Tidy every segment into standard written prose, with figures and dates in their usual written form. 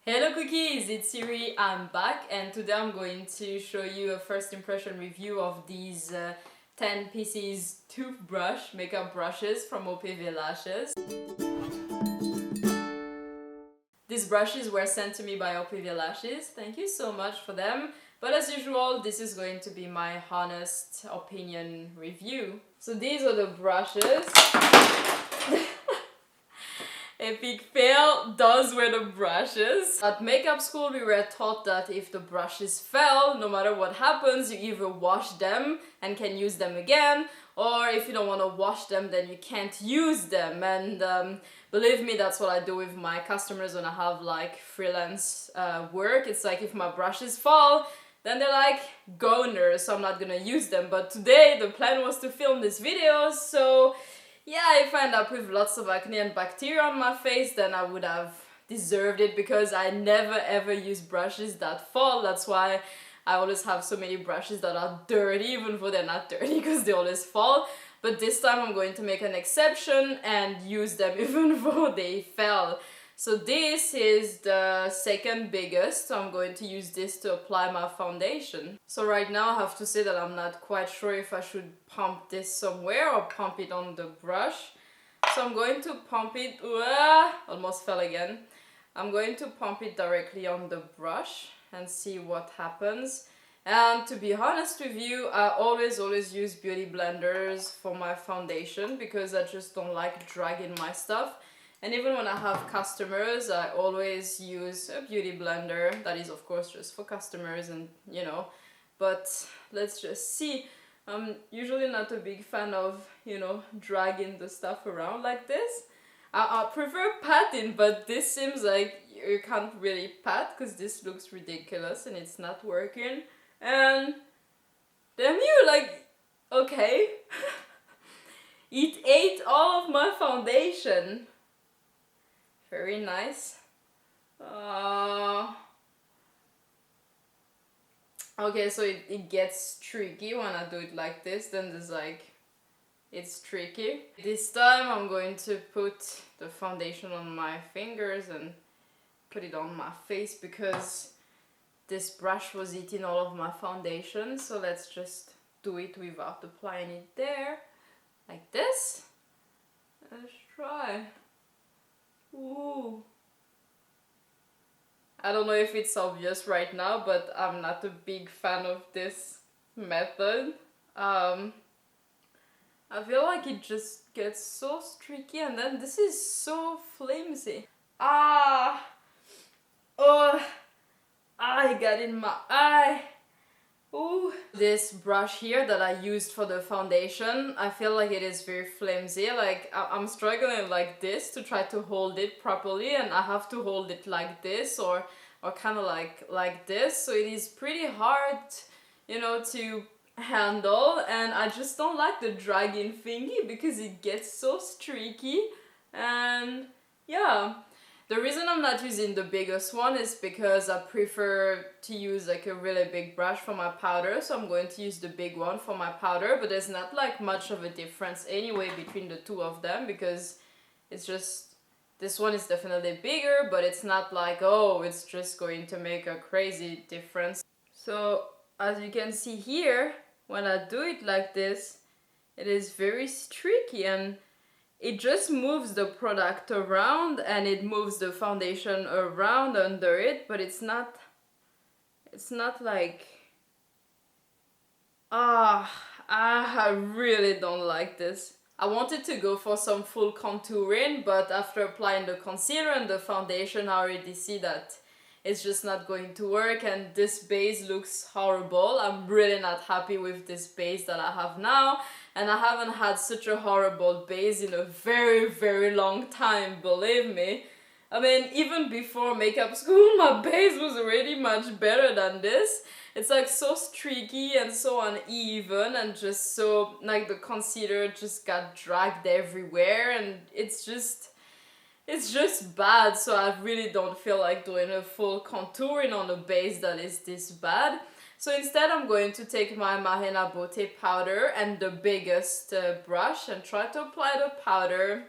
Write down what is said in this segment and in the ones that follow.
Hello cookies, it's Siri, I'm back and today I'm going to show you a first impression review of these 10 pieces toothbrush makeup brushes from OPV Lashes. These brushes were sent to me by OPV Lashes, thank you so much for them. But as usual, this is going to be my honest opinion review. So these are the brushes. Epic fail, those were the brushes. At makeup school we were taught that if the brushes fell, no matter what happens, you either wash them and can use them again, or if you don't want to wash them then you can't use them. And believe me, that's what I do with my customers when I have like freelance work. It's like if my brushes fall, then they're like goners, so I'm not gonna use them. But today the plan was to film this video, so yeah, if I end up with lots of acne and bacteria on my face, then I would have deserved it because I never ever use brushes that fall. That's why I always have so many brushes that are dirty, even though they're not dirty because they always fall. But this time I'm going to make an exception and use them even though they fell. So this is the second biggest, so I'm going to use this to apply my foundation. So right now I have to say that I'm not quite sure if I should pump this somewhere or pump it on the brush. So I'm going to pump it, almost fell again. I'm going to pump it directly on the brush and see what happens. And to be honest with you, I always use beauty blenders for my foundation because I just don't like dragging my stuff. And even when I have customers, I always use a beauty blender. That is, of course, just for customers and, you know. But let's just see. I'm usually not a big fan of, you know, dragging the stuff around like this. I prefer patting, but this seems like you can't really pat because this looks ridiculous and it's not working. And damn you, like, okay. It ate all of my foundation. Very nice. Okay, so it gets tricky when I do it like this, then there's like, it's tricky. This time I'm going to put the foundation on my fingers and put it on my face because this brush was eating all of my foundation, so let's just do it without applying it there, like this. Let's try. Ooh. I don't know if it's obvious right now, but I'm not a big fan of this method. I feel like it just gets so streaky and then this is so flimsy. I got in my eye. Ooh. This brush here that I used for the foundation, I feel like it is very flimsy. Like I'm struggling like this to try to hold it properly, and I have to hold it like this or kind of like this. So it is pretty hard, you know, to handle, and I just don't like the dragging thingy because it gets so streaky. And yeah. The reason I'm not using the biggest one is because I prefer to use like a really big brush for my powder, so I'm going to use the big one for my powder, but there's not like much of a difference anyway between the two of them because it's just, this one is definitely bigger, but it's not like, oh, it's just going to make a crazy difference. So as you can see here, when I do it like this, it is very streaky and it just moves the product around and it moves the foundation around under it, but it's not like, I really don't like this. I wanted to go for some full contouring, but after applying the concealer and the foundation, I already see that it's just not going to work and this base looks horrible. I'm really not happy with this base that I have now, and I haven't had such a horrible base in a very long time, believe me. I mean, even before makeup school, my base was already much better than this. It's like so streaky and so uneven and just so, like the concealer just got dragged everywhere and it's just bad, so I really don't feel like doing a full contouring on a base that is this bad. So instead I'm going to take my Marina Beauté powder and the biggest brush and try to apply the powder,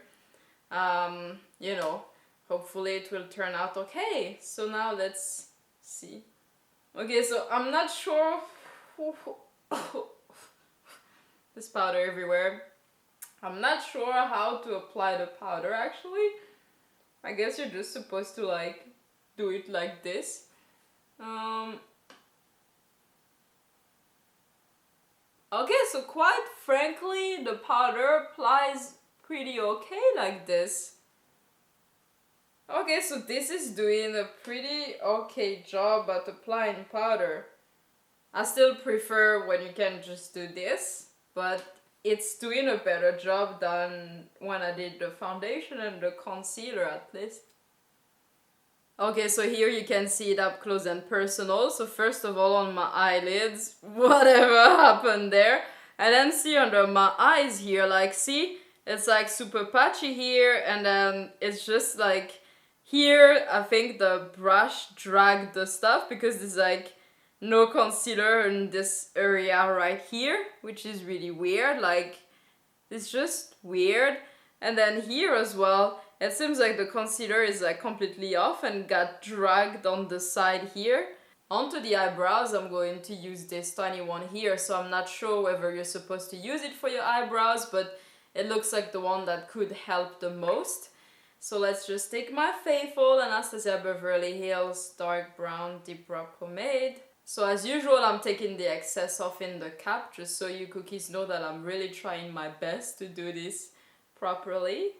you know, hopefully it will turn out okay. So now let's see. Okay, so I'm not sure. There's powder everywhere. I'm not sure how to apply the powder actually. I guess you're just supposed to like do it like this. Okay, so quite frankly, the powder applies pretty okay like this. Okay, so this is doing a pretty okay job at applying powder. I still prefer when you can just do this, but it's doing a better job than when I did the foundation and the concealer at least. Okay, so here you can see it up close and personal. So first of all on my eyelids, whatever happened there. And then see under my eyes here, like see, it's like super patchy here, and then it's just like here, I think the brush dragged the stuff because there's like no concealer in this area right here, which is really weird, like it's just weird. And then here as well, it seems like the concealer is like completely off and got dragged on the side here. Onto the eyebrows, I'm going to use this tiny one here, so I'm not sure whether you're supposed to use it for your eyebrows, but it looks like the one that could help the most. So let's just take my faithful Anastasia Beverly Hills Dark Brown Deep Brow Pomade. So as usual, I'm taking the excess off in the cap, just so you cookies know that I'm really trying my best to do this properly.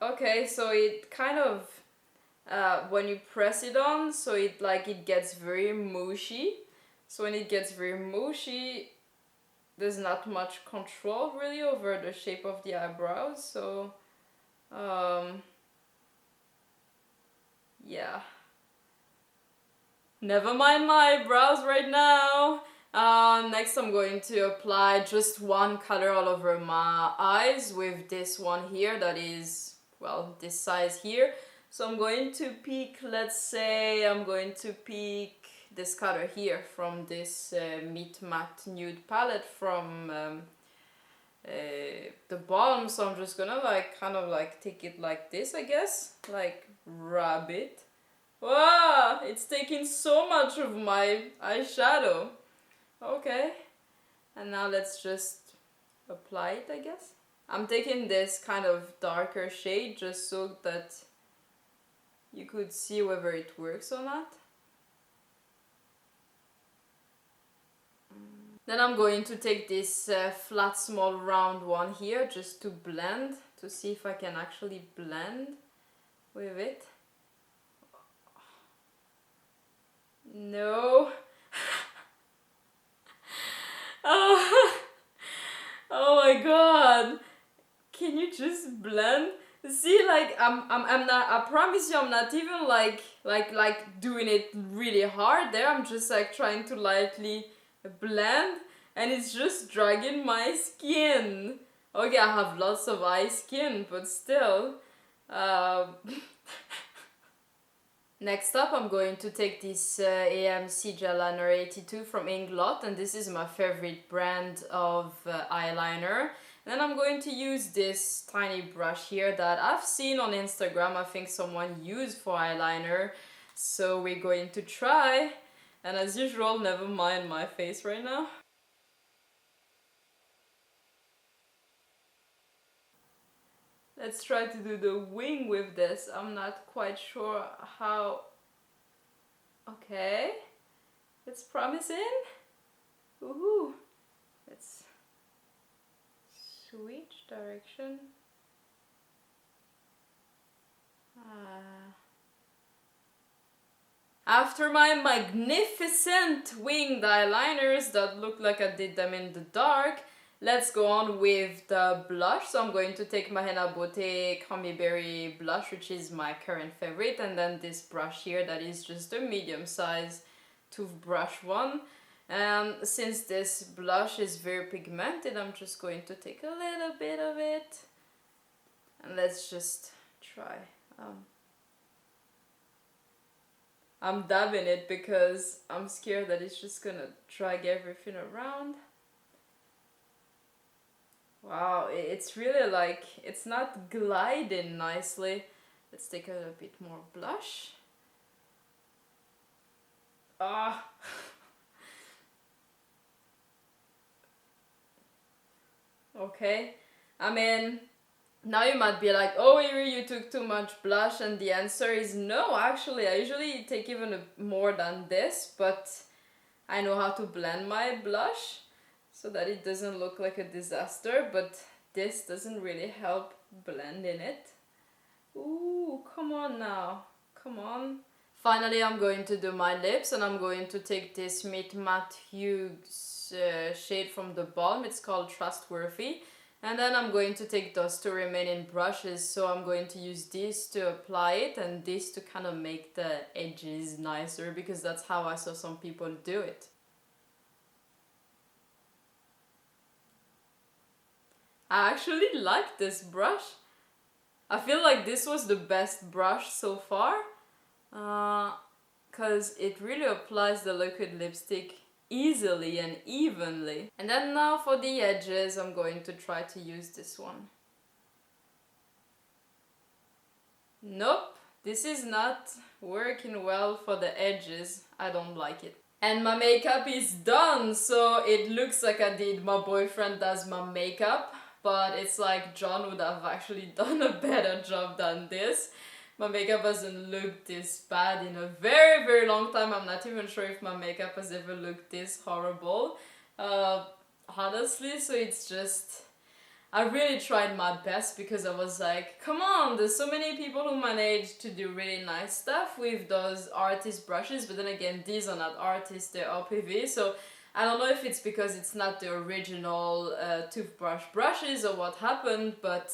Okay, so it kind of, when you press it on, so it gets very mushy. So when it gets very mushy, there's not much control really over the shape of the eyebrows, so yeah. Never mind my eyebrows right now. Next I'm going to apply just one color all over my eyes with this one here that is, well, this size here. So I'm going to pick, let's say, I'm going to pick this color here from this Meat Matte Nude palette from the bottom. So I'm just gonna like kind of like take it like this, I guess, like rub it. Wow, it's taking so much of my eyeshadow. Okay, and now let's just apply it, I guess. I'm taking this kind of darker shade just so that you could see whether it works or not. Then I'm going to take this flat small round one here just to blend, to see if I can actually blend with it. No. Oh. Oh my god. Can you just blend? See, like I'm not, I promise you I'm not even like doing it really hard there. I'm just like trying to lightly blend and it's just dragging my skin. Okay, I have lots of eye skin, but still. Next up, I'm going to take this AMC Gel Liner 82 from Inglot, and this is my favorite brand of eyeliner. And then I'm going to use this tiny brush here that I've seen on Instagram. I think someone used for eyeliner, so we're going to try. And as usual, never mind my face right now. Let's try to do the wing with this. I'm not quite sure how. Okay, it's promising. Woohoo! Let's switch direction. After my magnificent winged eyeliners that look like I did them in the dark, let's go on with the blush. So I'm going to take my Henna Beauté Cranberry blush, which is my current favorite, and then this brush here that is just a medium size toothbrush one. And since this blush is very pigmented, I'm just going to take a little bit of it. And let's just try. I'm dabbing it because I'm scared that it's just gonna drag everything around. Wow, it's really like, it's not gliding nicely. Let's take a little bit more blush. Ah. Okay. I mean, now you might be like, oh, Iri, you took too much blush, and the answer is no, actually. I usually take even more than this, but I know how to blend my blush so that it doesn't look like a disaster, but this doesn't really help blending it. Ooh, come on now. Come on. Finally, I'm going to do my lips, and I'm going to take this Meet Matte Hugues shade from the Balm. It's called Trustworthy. And then I'm going to take those two remaining brushes, so I'm going to use this to apply it and this to kind of make the edges nicer, because that's how I saw some people do it. I actually like this brush. I feel like this was the best brush so far, because it really applies the liquid lipstick easily and evenly. And then now for the edges, I'm going to try to use this one. Nope, this is not working well for the edges. I don't like it. And my makeup is done, so it looks like I did my boyfriend does my makeup, but it's like John would have actually done a better job than this. My makeup hasn't looked this bad in a very, very long time. I'm not even sure if my makeup has ever looked this horrible, honestly. So it's just, I really tried my best, because I was like, come on, there's so many people who manage to do really nice stuff with those Artis brushes, but then again, these are not Artis, they're OPV, so I don't know if it's because it's not the original toothbrush brushes or what happened, but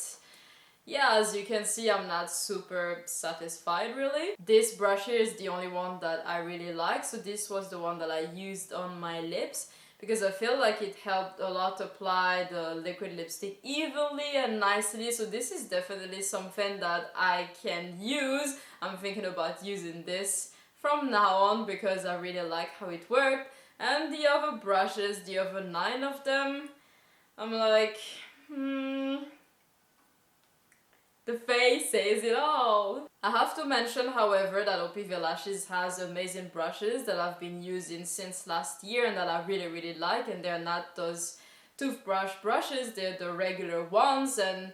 yeah, as you can see, I'm not super satisfied really. This brush here is the only one that I really like, so this was the one that I used on my lips, because I feel like it helped a lot apply the liquid lipstick evenly and nicely, so this is definitely something that I can use. I'm thinking about using this from now on because I really like how it worked. And the other brushes, the other 9 of them, I'm like, the face says it all. I have to mention, however, that OPV Lashes has amazing brushes that I've been using since last year and that I really, really like, and they're not those toothbrush brushes, they're the regular ones, and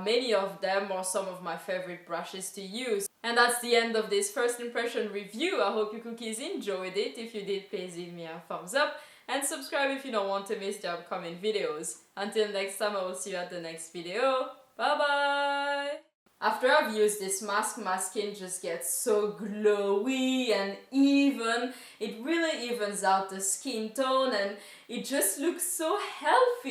many of them are some of my favorite brushes to use. And that's the end of this first impression review. I hope you cookies enjoyed it. If you did, please leave me a thumbs up and subscribe if you don't want to miss the upcoming videos. Until next time, I will see you at the next video. Bye bye! After I've used this mask, my skin just gets so glowy and even. It really evens out the skin tone and it just looks so healthy.